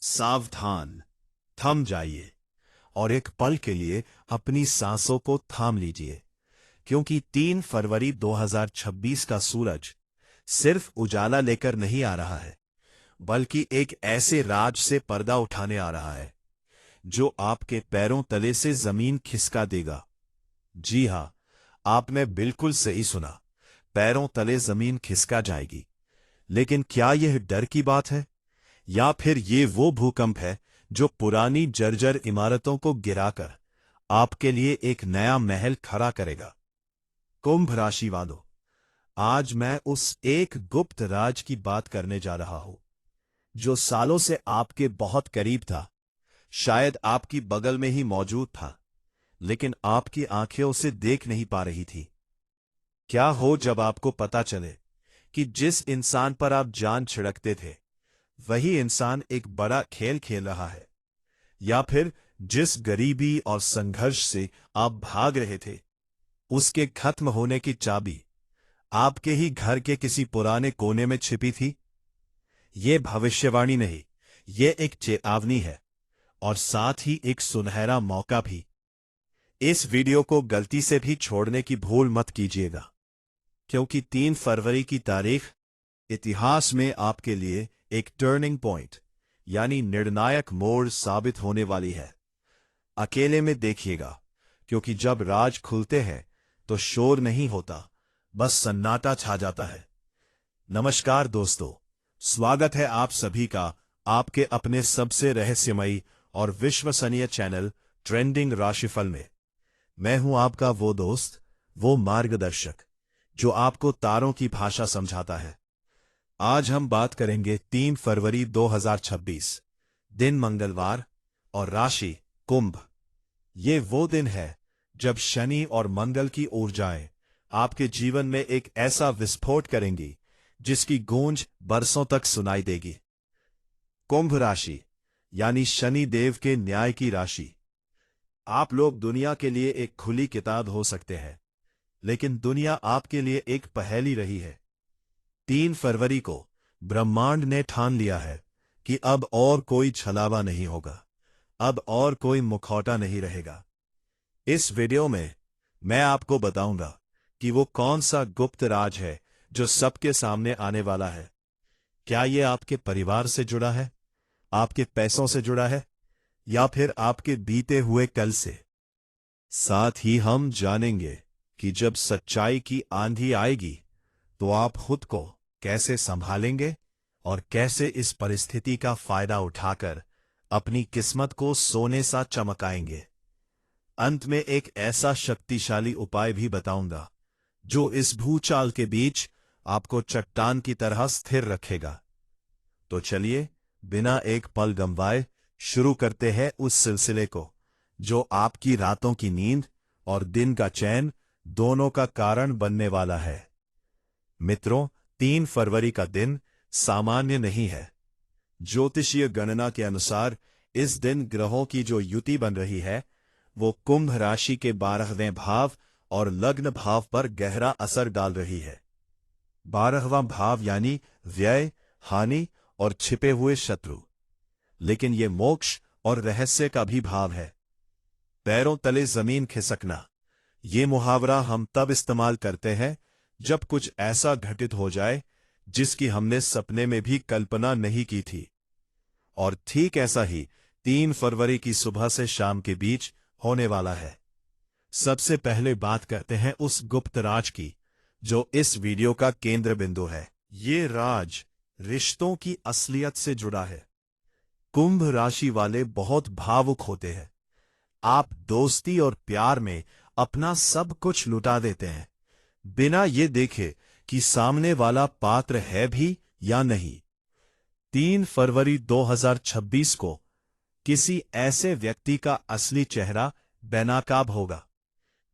सावधान, थम जाइए और एक पल के लिए अपनी सांसों को थाम लीजिए, क्योंकि 3 फरवरी 2026 का सूरज सिर्फ उजाला लेकर नहीं आ रहा है, बल्कि एक ऐसे राज से पर्दा उठाने आ रहा है जो आपके पैरों तले से जमीन खिसका देगा। जी हां, आपने बिल्कुल सही सुना, पैरों तले जमीन खिसका जाएगी। लेकिन क्या यह डर की बात है, या फिर ये वो भूकंप है जो पुरानी जर्जर इमारतों को गिराकर आपके लिए एक नया महल खड़ा करेगा? कुंभ राशि वालों, आज मैं उस एक गुप्त राज की बात करने जा रहा हूं जो सालों से आपके बहुत करीब था, शायद आपकी बगल में ही मौजूद था, लेकिन आपकी आंखें उसे देख नहीं पा रही थी। क्या हो जब आपको पता चले कि जिस इंसान पर आप जान छिड़कते थे, वही इंसान एक बड़ा खेल खेल रहा है, या फिर जिस गरीबी और संघर्ष से आप भाग रहे थे, उसके खत्म होने की चाबी आपके ही घर के किसी पुराने कोने में छिपी थी? ये भविष्यवाणी नहीं, ये एक चेतावनी है, और साथ ही एक सुनहरा मौका भी। इस वीडियो को गलती से भी छोड़ने की भूल मत कीजिएगा, क्योंकि 3 फरवरी की तारीख इतिहास में आपके लिए एक टर्निंग पॉइंट यानी निर्णायक मोड़ साबित होने वाली है। अकेले में देखिएगा, क्योंकि जब राज खुलते हैं तो शोर नहीं होता, बस सन्नाटा छा जाता है। नमस्कार दोस्तों, स्वागत है आप सभी का आपके अपने सबसे रहस्यमयी और विश्वसनीय चैनल ट्रेंडिंग राशिफल में। मैं हूं आपका वो दोस्त, वो मार्गदर्शक जो आपको तारों की भाषा समझाता है। आज हम बात करेंगे 3 फरवरी 2026, दिन मंगलवार, और राशि कुंभ। ये वो दिन है जब शनि और मंगल की ऊर्जाएं आपके जीवन में एक ऐसा विस्फोट करेंगी जिसकी गूंज बरसों तक सुनाई देगी। कुंभ राशि यानी शनि देव के न्याय की राशि। आप लोग दुनिया के लिए एक खुली किताब हो सकते हैं, लेकिन दुनिया आपके लिए एक पहेली रही है। 3 फरवरी को ब्रह्मांड ने ठान लिया है कि अब और कोई छलावा नहीं होगा, अब और कोई मुखौटा नहीं रहेगा। इस वीडियो में मैं आपको बताऊंगा कि वो कौन सा गुप्त राज है जो सबके सामने आने वाला है। क्या ये आपके परिवार से जुड़ा है, आपके पैसों से जुड़ा है, या फिर आपके बीते हुए कल से? साथ ही हम जानेंगे कि जब सच्चाई की आंधी आएगी तो आप खुद को कैसे संभालेंगे और कैसे इस परिस्थिति का फायदा उठाकर अपनी किस्मत को सोने सा चमकाएंगे। अंत में एक ऐसा शक्तिशाली उपाय भी बताऊंगा जो इस भूचाल के बीच आपको चट्टान की तरह स्थिर रखेगा। तो चलिए, बिना एक पल गंवाए शुरू करते हैं उस सिलसिले को जो आपकी रातों की नींद और दिन का चैन दोनों का कारण बनने वाला है। मित्रों, 3 फरवरी का दिन सामान्य नहीं है। ज्योतिषीय गणना के अनुसार इस दिन ग्रहों की जो युति बन रही है वो कुंभ राशि के 12वें भाव और लग्न भाव पर गहरा असर डाल रही है। 12वां भाव यानी व्यय, हानि और छिपे हुए शत्रु, लेकिन ये मोक्ष और रहस्य का भी भाव है। पैरों तले जमीन खिसकना, ये मुहावरा हम तब इस्तेमाल करते हैं जब कुछ ऐसा घटित हो जाए जिसकी हमने सपने में भी कल्पना नहीं की थी। और ठीक ऐसा ही 3 फरवरी की सुबह से शाम के बीच होने वाला है। सबसे पहले बात करते हैं उस गुप्त राज की जो इस वीडियो का केंद्र बिंदु है। ये राज रिश्तों की असलियत से जुड़ा है। कुंभ राशि वाले बहुत भावुक होते हैं। आप दोस्ती और प्यार में अपना सब कुछ लुटा देते हैं, बिना ये देखे कि सामने वाला पात्र है भी या नहीं। 3 फरवरी 2026 को किसी ऐसे व्यक्ति का असली चेहरा बेनकाब होगा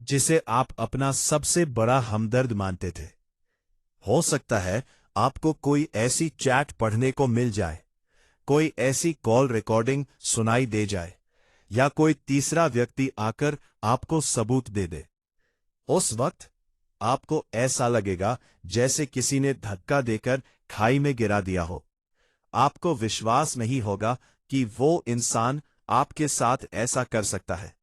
जिसे आप अपना सबसे बड़ा हमदर्द मानते थे। हो सकता है आपको कोई ऐसी चैट पढ़ने को मिल जाए, कोई ऐसी कॉल रिकॉर्डिंग सुनाई दे जाए, या कोई तीसरा व्यक्ति आकर आपको सबूत दे दे। उस वक्त आपको ऐसा लगेगा जैसे किसी ने धक्का देकर खाई में गिरा दिया हो। आपको विश्वास नहीं होगा कि वो इंसान आपके साथ ऐसा कर सकता है।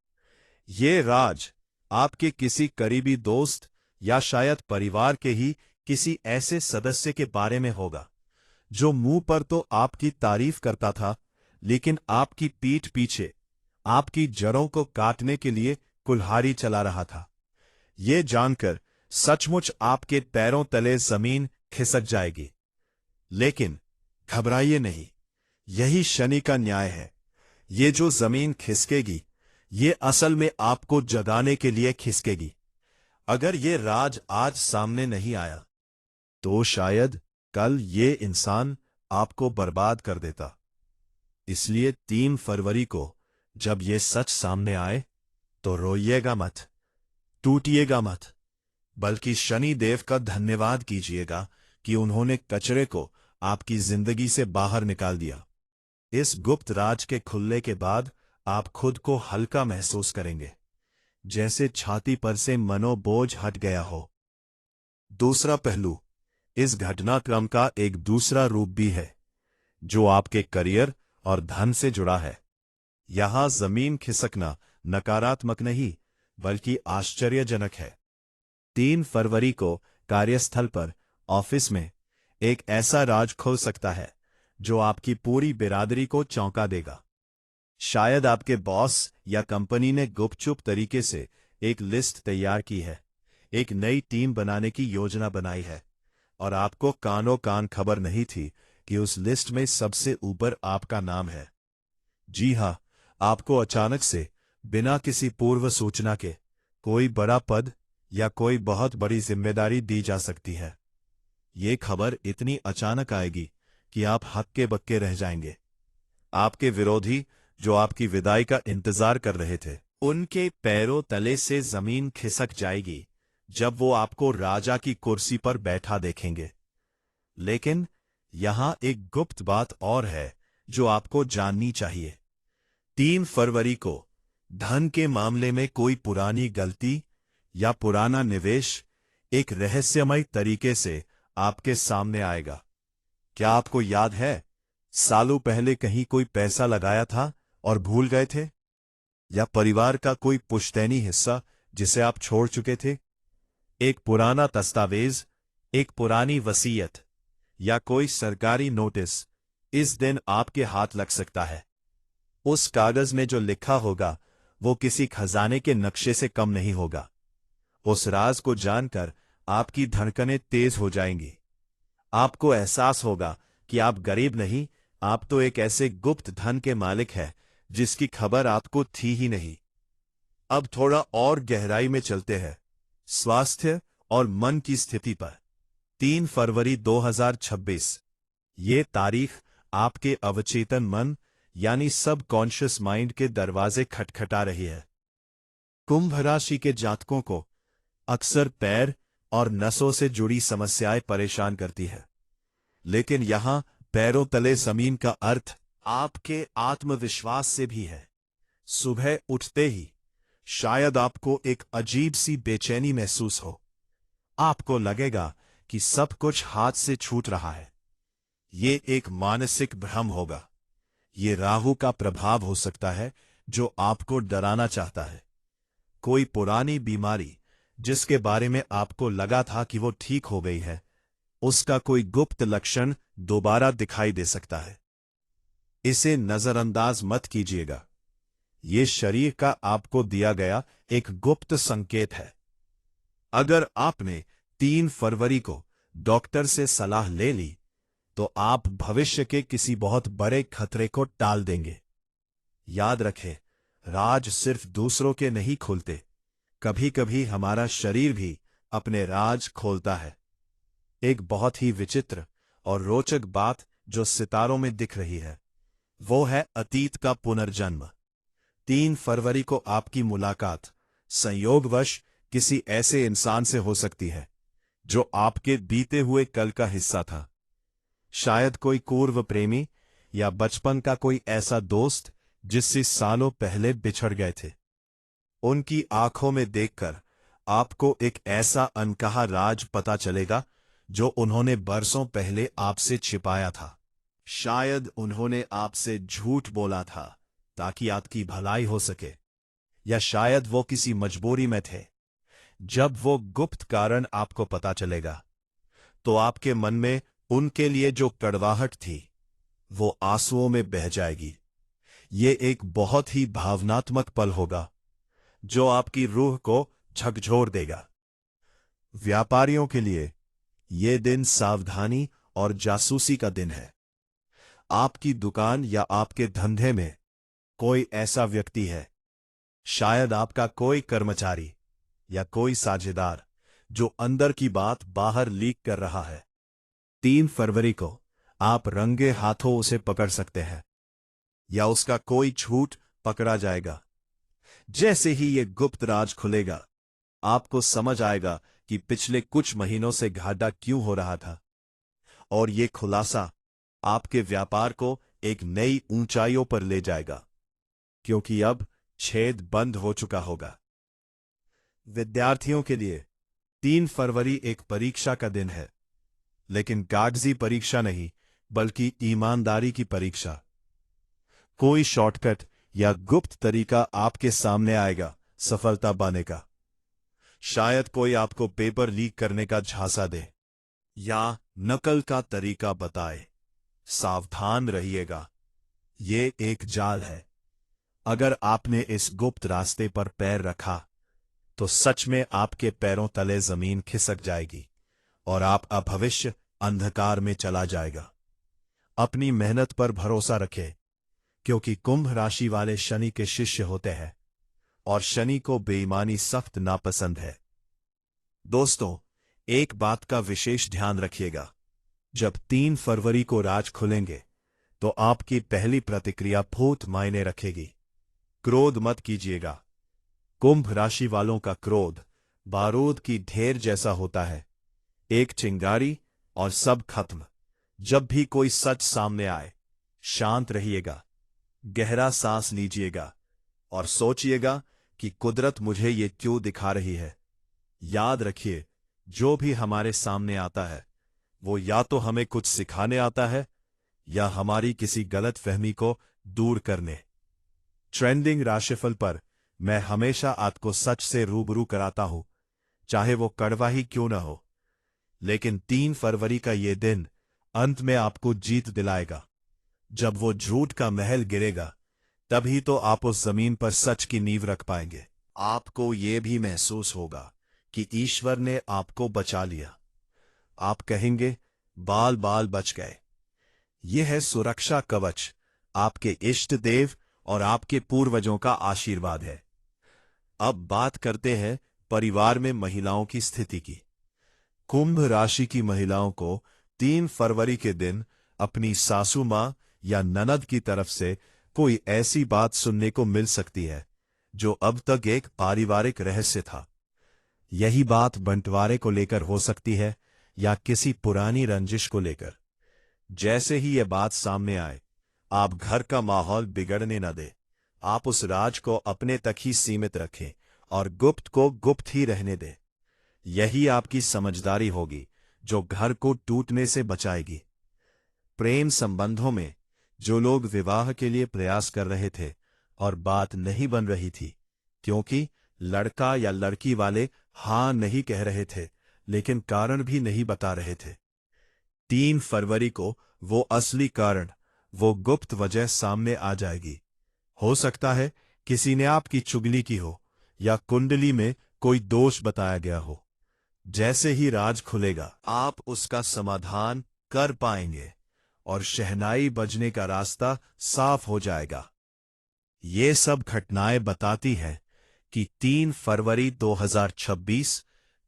ये राज आपके किसी करीबी दोस्त या शायद परिवार के ही किसी ऐसे सदस्य के बारे में होगा जो मुंह पर तो आपकी तारीफ करता था, लेकिन आपकी पीठ पीछे आपकी जड़ों को काटने के लिए कुल्हाड़ी चला रहा था। ये जानकर सचमुच आपके पैरों तले जमीन खिसक जाएगी। लेकिन घबराइए नहीं, यही शनि का न्याय है। ये जो जमीन खिसकेगी, ये असल में आपको जगाने के लिए खिसकेगी। अगर ये राज आज सामने नहीं आया, तो शायद कल ये इंसान आपको बर्बाद कर देता। इसलिए 3 फरवरी को जब ये सच सामने आए, तो रोइएगा मत, टूटिएगा मत, बल्कि शनि देव का धन्यवाद कीजिएगा कि उन्होंने कचरे को आपकी जिंदगी से बाहर निकाल दिया। इस गुप्त राज के खुलने के बाद आप खुद को हल्का महसूस करेंगे, जैसे छाती पर से मनोबोझ हट गया हो। दूसरा पहलू, इस घटनाक्रम का एक दूसरा रूप भी है, जो आपके करियर और धन से जुड़ा है। यहां जमीन खिसकना नकारात्मक नहीं, बल्कि आश्चर्यजनक है। 3 फरवरी को कार्यस्थल पर, ऑफिस में एक ऐसा राज खुल सकता है जो आपकी पूरी बिरादरी को चौंका देगा। शायद आपके बॉस या कंपनी ने गुपचुप तरीके से एक लिस्ट तैयार की है, एक नई टीम बनाने की योजना बनाई है, और आपको कानों कान खबर नहीं थी कि उस लिस्ट में सबसे ऊपर आपका नाम है। जी हां, आपको अचानक से, बिना किसी पूर्व सूचना के, कोई बड़ा पद या कोई बहुत बड़ी जिम्मेदारी दी जा सकती है। ये खबर इतनी अचानक आएगी कि आप हक्के बक्के रह जाएंगे। आपके विरोधी, जो आपकी विदाई का इंतजार कर रहे थे, उनके पैरों तले से जमीन खिसक जाएगी जब वो आपको राजा की कुर्सी पर बैठा देखेंगे। लेकिन यहां एक गुप्त बात और है जो आपको जाननी चाहिए। 3 फरवरी को धन के मामले में कोई पुरानी गलती या पुराना निवेश एक रहस्यमय तरीके से आपके सामने आएगा। क्या आपको याद है, सालों पहले कहीं कोई पैसा लगाया था और भूल गए थे? या परिवार का कोई पुश्तैनी हिस्सा जिसे आप छोड़ चुके थे? एक पुराना दस्तावेज, एक पुरानी वसीयत, या कोई सरकारी नोटिस इस दिन आपके हाथ लग सकता है। उस कागज में जो लिखा होगा वो किसी खजाने के नक्शे से कम नहीं होगा। उस राज को जानकर आपकी धड़कनें तेज हो जाएंगी। आपको एहसास होगा कि आप गरीब नहीं, आप तो एक ऐसे गुप्त धन के मालिक हैं जिसकी खबर आपको थी ही नहीं। अब थोड़ा और गहराई में चलते हैं, स्वास्थ्य और मन की स्थिति पर। 3 फरवरी 2026, ये तारीख आपके अवचेतन मन यानी सब कॉन्शियस माइंड के दरवाजे खटखटा रही है। कुंभ राशि के जातकों को अक्सर पैर और नसों से जुड़ी समस्याएं परेशान करती है, लेकिन यहां पैरों तले जमीन का अर्थ आपके आत्मविश्वास से भी है। सुबह उठते ही शायद आपको एक अजीब सी बेचैनी महसूस हो। आपको लगेगा कि सब कुछ हाथ से छूट रहा है। ये एक मानसिक भ्रम होगा। ये राहु का प्रभाव हो सकता है जो आपको डराना चाहता है। कोई पुरानी बीमारी जिसके बारे में आपको लगा था कि वो ठीक हो गई है, उसका कोई गुप्त लक्षण दोबारा दिखाई दे सकता है। इसे नजरअंदाज मत कीजिएगा। ये शरीर का आपको दिया गया एक गुप्त संकेत है। अगर आपने 3 फरवरी को डॉक्टर से सलाह ले ली, तो आप भविष्य के किसी बहुत बड़े खतरे को टाल देंगे। याद रखें, राज सिर्फ दूसरों के नहीं खुलते, कभी कभी हमारा शरीर भी अपने राज खोलता है। एक बहुत ही विचित्र और रोचक बात जो सितारों में दिख रही है, वो है अतीत का पुनर्जन्म। 3 फरवरी को आपकी मुलाकात संयोगवश किसी ऐसे इंसान से हो सकती है जो आपके बीते हुए कल का हिस्सा था। शायद कोई पूर्व प्रेमी या बचपन का कोई ऐसा दोस्त जिससे सालों पहले बिछड़ गए थे। उनकी आंखों में देखकर आपको एक ऐसा अनकहा राज पता चलेगा जो उन्होंने बरसों पहले आपसे छिपाया था। शायद उन्होंने आपसे झूठ बोला था ताकि आपकी भलाई हो सके, या शायद वो किसी मजबूरी में थे। जब वो गुप्त कारण आपको पता चलेगा तो आपके मन में उनके लिए जो कड़वाहट थी वो आंसुओं में बह जाएगी। ये एक बहुत ही भावनात्मक पल होगा जो आपकी रूह को झकझोर देगा। व्यापारियों के लिए ये दिन सावधानी और जासूसी का दिन है। आपकी दुकान या आपके धंधे में कोई ऐसा व्यक्ति है, शायद आपका कोई कर्मचारी या कोई साझेदार, जो अंदर की बात बाहर लीक कर रहा है। 3 फरवरी को आप रंगे हाथों उसे पकड़ सकते हैं, या उसका कोई झूठ पकड़ा जाएगा। जैसे ही ये गुप्त राज खुलेगा, आपको समझ आएगा कि पिछले कुछ महीनों से घाटा क्यों हो रहा था, और ये खुलासा आपके व्यापार को एक नई ऊंचाइयों पर ले जाएगा, क्योंकि अब छेद बंद हो चुका होगा। विद्यार्थियों के लिए 3 फरवरी एक परीक्षा का दिन है, लेकिन कागजी परीक्षा नहीं, बल्कि ईमानदारी की परीक्षा। कोई शॉर्टकट या गुप्त तरीका आपके सामने आएगा सफलता पाने का। शायद कोई आपको पेपर लीक करने का झांसा दे या नकल का तरीका बताए। सावधान रहिएगा, ये एक जाल है। अगर आपने इस गुप्त रास्ते पर पैर रखा तो सच में आपके पैरों तले जमीन खिसक जाएगी और आपका भविष्य अंधकार में चला जाएगा। अपनी मेहनत पर भरोसा रखें, क्योंकि कुंभ राशि वाले शनि के शिष्य होते हैं और शनि को बेईमानी सख्त नापसंद है। दोस्तों, एक बात का विशेष ध्यान रखिएगा। जब 3 फरवरी को राज खुलेंगे तो आपकी पहली प्रतिक्रिया बहुत मायने रखेगी। क्रोध मत कीजिएगा। कुंभ राशि वालों का क्रोध बारूद की ढेर जैसा होता है, एक चिंगारी और सब खत्म। जब भी कोई सच सामने आए, शांत रहिएगा, गहरा सांस लीजिएगा और सोचिएगा कि कुदरत मुझे ये क्यों दिखा रही है। याद रखिए, जो भी हमारे सामने आता है वो या तो हमें कुछ सिखाने आता है या हमारी किसी गलत फहमी को दूर करने। ट्रेंडिंग राशिफल पर मैं हमेशा आपको सच से रूबरू कराता हूं, चाहे वो कड़वा ही क्यों न हो। लेकिन 3 फरवरी का ये दिन अंत में आपको जीत दिलाएगा। जब वो झूठ का महल गिरेगा, तभी तो आप उस जमीन पर सच की नींव रख पाएंगे। आपको ये भी महसूस होगा कि ईश्वर ने आपको बचा लिया। आप कहेंगे, बाल बाल बच गए। यह है सुरक्षा कवच, आपके इष्ट देव और आपके पूर्वजों का आशीर्वाद है। अब बात करते हैं परिवार में महिलाओं की स्थिति की। कुंभ राशि की महिलाओं को 3 फरवरी के दिन अपनी सासू मां या ननद की तरफ से कोई ऐसी बात सुनने को मिल सकती है जो अब तक एक पारिवारिक रहस्य था। यही बात बंटवारे को लेकर हो सकती है या किसी पुरानी रंजिश को लेकर। जैसे ही यह बात सामने आए, आप घर का माहौल बिगड़ने न दें। आप उस राज को अपने तक ही सीमित रखें और गुप्त को गुप्त ही रहने दें। यही आपकी समझदारी होगी जो घर को टूटने से बचाएगी। प्रेम संबंधों में जो लोग विवाह के लिए प्रयास कर रहे थे और बात नहीं बन रही थी, क्योंकि लड़का या लड़की वाले हां नहीं कह रहे थे लेकिन कारण भी नहीं बता रहे थे, 3 फरवरी को वो असली कारण, वो गुप्त वजह सामने आ जाएगी। हो सकता है किसी ने आपकी चुगली की हो या कुंडली में कोई दोष बताया गया हो। जैसे ही राज खुलेगा, आप उसका समाधान कर पाएंगे और शहनाई बजने का रास्ता साफ हो जाएगा। ये सब घटनाएं बताती हैं कि 3 फरवरी 2026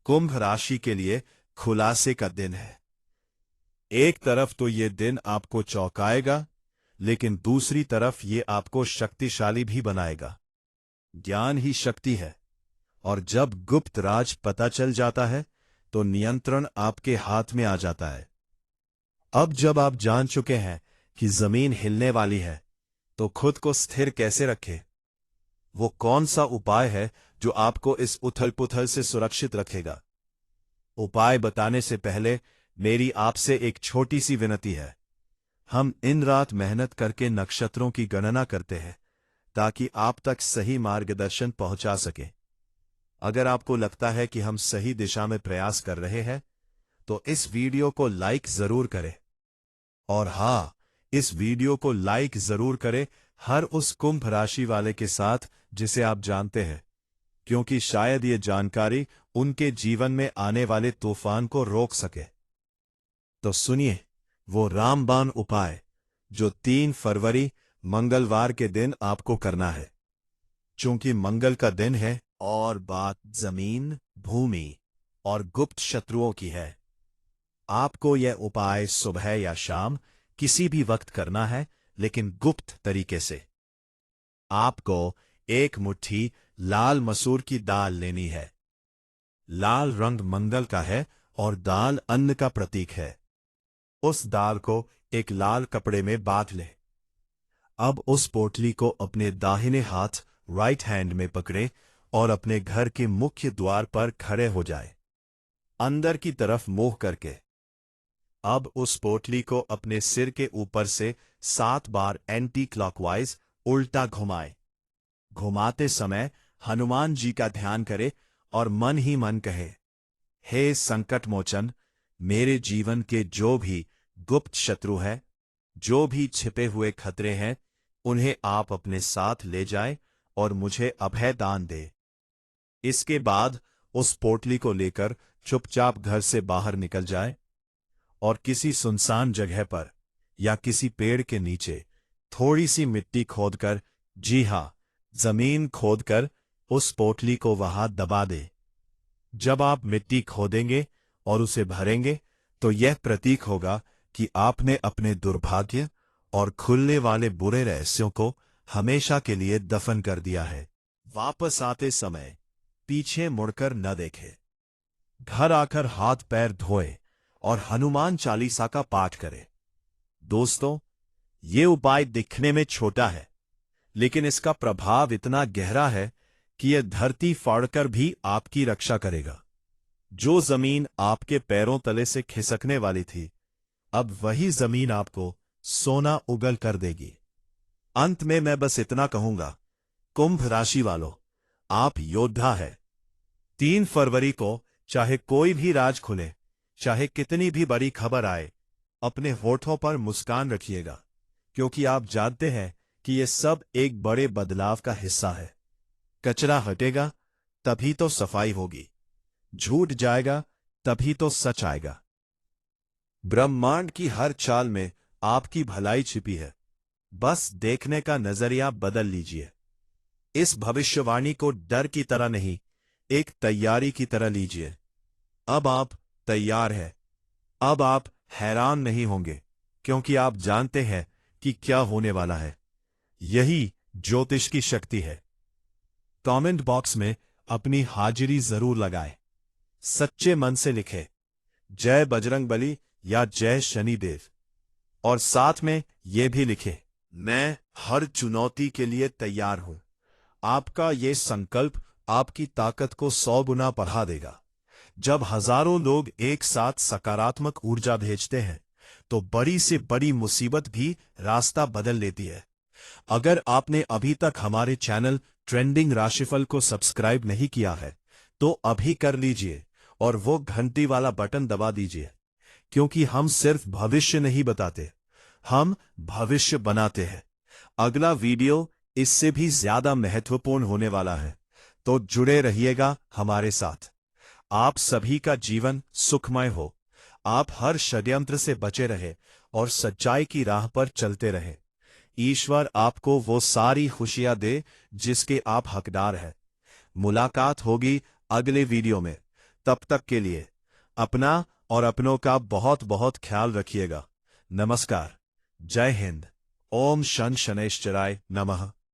कुंभ राशि के लिए खुलासे का दिन है। एक तरफ तो ये दिन आपको चौंकाएगा, लेकिन दूसरी तरफ ये आपको शक्तिशाली भी बनाएगा। ज्ञान ही शक्ति है, और जब गुप्त राज पता चल जाता है तो नियंत्रण आपके हाथ में आ जाता है। अब जब आप जान चुके हैं कि जमीन हिलने वाली है, तो खुद को स्थिर कैसे रखें? वो कौन सा उपाय है जो आपको इस उथल-पुथल से सुरक्षित रखेगा? उपाय बताने से पहले मेरी आपसे एक छोटी सी विनती है। हम इन रात मेहनत करके नक्षत्रों की गणना करते हैं ताकि आप तक सही मार्गदर्शन पहुंचा सके। अगर आपको लगता है कि हम सही दिशा में प्रयास कर रहे हैं तो इस वीडियो को लाइक जरूर करें। और हाँ, इस वीडियो को लाइक जरूर करें हर उस कुंभ राशि वाले के साथ जिसे आप जानते हैं, क्योंकि शायद ये जानकारी उनके जीवन में आने वाले तूफान को रोक सके। तो सुनिए वो रामबाण उपाय जो 3 फरवरी मंगलवार के दिन आपको करना है। चूंकि मंगल का दिन है और बात जमीन, भूमि और गुप्त शत्रुओं की है, आपको यह उपाय सुबह या शाम किसी भी वक्त करना है, लेकिन गुप्त तरीके से। आपको 1 मुट्ठी लाल मसूर की दाल लेनी है। लाल रंग मंगल का है और दाल अन्न का प्रतीक है। उस दाल को एक लाल कपड़े में बांध ले। अब उस पोटली को अपने दाहिने हाथ राइट हैंड में पकड़े और अपने घर के मुख्य द्वार पर खड़े हो जाए, अंदर की तरफ मुंह करके। अब उस पोटली को अपने सिर के ऊपर से 7 बार एंटी क्लॉकवाइज उल्टा घुमाए। घुमाते समय हनुमान जी का ध्यान करे और मन ही मन कहे, हे संकट मोचन, मेरे जीवन के जो भी गुप्त शत्रु है, जो भी छिपे हुए खतरे हैं, उन्हें आप अपने साथ ले जाए और मुझे अभय दान दे। इसके बाद उस पोटली को लेकर चुपचाप घर से बाहर निकल जाए और किसी सुनसान जगह पर या किसी पेड़ के नीचे थोड़ी सी मिट्टी खोदकर, जी हां, जमीन खोदकर उस पोटली को वहां दबा दे। जब आप मिट्टी खोदेंगे और उसे भरेंगे तो यह प्रतीक होगा कि आपने अपने दुर्भाग्य और खुलने वाले बुरे रहस्यों को हमेशा के लिए दफन कर दिया है। वापस आते समय पीछे मुड़कर न देखे। घर आकर हाथ पैर धोए और हनुमान चालीसा का पाठ करे। दोस्तों, ये उपाय दिखने में छोटा है, लेकिन इसका प्रभाव इतना गहरा है कि यह धरती फाड़कर भी आपकी रक्षा करेगा। जो जमीन आपके पैरों तले से खिसकने वाली थी, अब वही जमीन आपको सोना उगल कर देगी। अंत में मैं बस इतना कहूंगा, कुंभ राशि वालों, आप योद्धा है। 3 फरवरी को चाहे कोई भी राज खुले, चाहे कितनी भी बड़ी खबर आए, अपने होठों पर मुस्कान रखिएगा, क्योंकि आप जानते हैं कि यह सब एक बड़े बदलाव का हिस्सा है। कचरा हटेगा तभी तो सफाई होगी, झूठ जाएगा तभी तो सच आएगा। ब्रह्मांड की हर चाल में आपकी भलाई छिपी है, बस देखने का नजरिया बदल लीजिए। इस भविष्यवाणी को डर की तरह नहीं, एक तैयारी की तरह लीजिए। अब आप तैयार हैं। अब आप हैरान नहीं होंगे, क्योंकि आप जानते हैं कि क्या होने वाला है। यही ज्योतिष की शक्ति है। कमेंट बॉक्स में अपनी हाजिरी जरूर लगाएं। सच्चे मन से लिखें, जय बजरंगबली या जय शनिदेव। और साथ में यह भी लिखें, मैं हर चुनौती के लिए तैयार हूं। आपका ये संकल्प आपकी ताकत को 100 गुना बढ़ा देगा। जब हजारों लोग एक साथ सकारात्मक ऊर्जा भेजते हैं, तो बड़ी से बड़ी मुसीबत भी रास्ता बदल लेती है। अगर आपने अभी तक हमारे चैनल ट्रेंडिंग राशिफल को सब्सक्राइब नहीं किया है, तो अभी कर लीजिए और वो घंटी वाला बटन दबा दीजिए, क्योंकि हम सिर्फ भविष्य नहीं बताते, हम भविष्य बनाते हैं। अगला वीडियो इससे भी ज्यादा महत्वपूर्ण होने वाला है, तो जुड़े रहिएगा हमारे साथ। आप सभी का जीवन सुखमय हो, आप हर षड्यंत्र से बचे रहे और सच्चाई की राह पर चलते रहे। ईश्वर आपको वो सारी खुशियां दे जिसके आप हकदार हैं। मुलाकात होगी अगले वीडियो में। तब तक के लिए अपना और अपनों का बहुत बहुत ख्याल रखिएगा। नमस्कार, जय हिंद, ओम शन शनैश्चराय नमः।